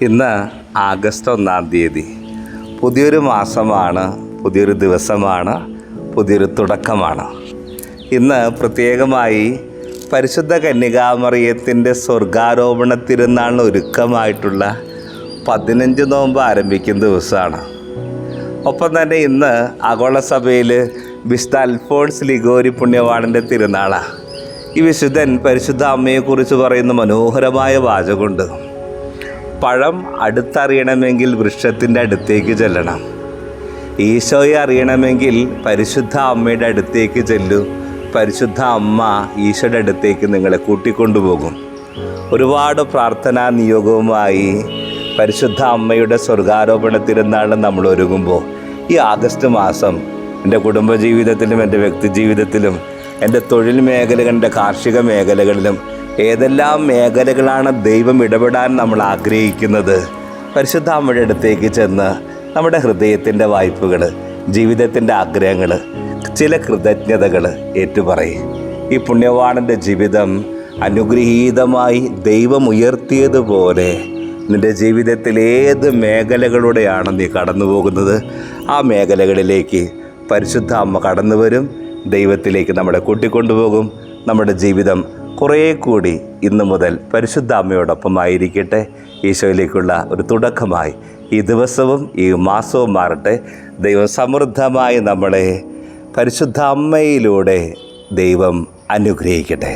ഇന്ന് ആഗസ്റ്റ് 1-ാം തീയതി. പുതിയൊരു മാസമാണ്, പുതിയൊരു ദിവസമാണ്, പുതിയൊരു തുടക്കമാണ്. ഇന്ന് പ്രത്യേകമായി പരിശുദ്ധ കന്യകാമറിയത്തിൻ്റെ സ്വർഗാരോപണ തിരുനാളിന് ഒരുക്കമായിട്ടുള്ള 15 നോമ്പ് ആരംഭിക്കുന്ന ദിവസമാണ്. ഒപ്പം തന്നെ ഇന്ന് ആഗോള സഭയിൽ വിശുദ്ധ അൽഫോൺസ് ലിഗോരി പുണ്യവാളൻ്റെ തിരുനാളാണ്. ഈ വിശുദ്ധൻ പരിശുദ്ധ അമ്മയെക്കുറിച്ച് പറയുന്ന മനോഹരമായ വാചകമുണ്ട്. പഴം അടുത്തറിയണമെങ്കിൽ വൃക്ഷത്തിൻ്റെ അടുത്തേക്ക് ചെല്ലണം. ഈശോയെ അറിയണമെങ്കിൽ പരിശുദ്ധ അമ്മയുടെ അടുത്തേക്ക് ചെല്ലൂ. പരിശുദ്ധ അമ്മ ഈശോയുടെ അടുത്തേക്ക് നിങ്ങളെ കൂട്ടിക്കൊണ്ടുപോകും. ഒരുപാട് പ്രാർത്ഥനാ നിയോഗവുമായി പരിശുദ്ധ അമ്മയുടെ സ്വർഗാരോപണ തിരുനാളിന് നമ്മൾ ഒരുങ്ങുമ്പോൾ ഈ ആഗസ്റ്റ് മാസം എൻ്റെ കുടുംബജീവിതത്തിലും എൻ്റെ വ്യക്തിജീവിതത്തിലും എൻ്റെ തൊഴിൽ മേഖലകൾ, എൻ്റെ കാർഷിക മേഖലകളിലും ഏതെല്ലാം മേഖലകളാണ് ദൈവം ഇടപെടാൻ നമ്മൾ ആഗ്രഹിക്കുന്നത്, പരിശുദ്ധ അമ്മയുടെ അടുത്തേക്ക് ചെന്ന് നമ്മുടെ ഹൃദയത്തിൻ്റെ വായ്പകൾ, ജീവിതത്തിൻ്റെ ആഗ്രഹങ്ങൾ, ചില കൃതജ്ഞതകൾ ഏറ്റുപറയും. ഈ പുണ്യവാളൻ്റെ ജീവിതം അനുഗ്രഹീതമായി ദൈവം ഉയർത്തിയതുപോലെ നിൻ്റെ ജീവിതത്തിൽ ഏത് മേഖലകളിലൂടെയാണ് നീ കടന്നു പോകുന്നത്, ആ മേഖലകളിലേക്ക് പരിശുദ്ധ അമ്മ കടന്നു വരും. ദൈവത്തിലേക്ക് നമ്മളെ കൂട്ടിക്കൊണ്ടുപോകും. നമ്മുടെ ജീവിതം കുറേ കൂടി ഇന്നു മുതൽ പരിശുദ്ധ അമ്മയോടൊപ്പമായിരിക്കട്ടെ. ഈശോയിലേക്കുള്ള ഒരു തുടക്കമായി ഈ ദിവസവും ഈ മാസവും മാറട്ടെ. ദൈവം സമൃദ്ധമായി നമ്മളെ പരിശുദ്ധ അമ്മയിലൂടെ ദൈവം അനുഗ്രഹിക്കട്ടെ.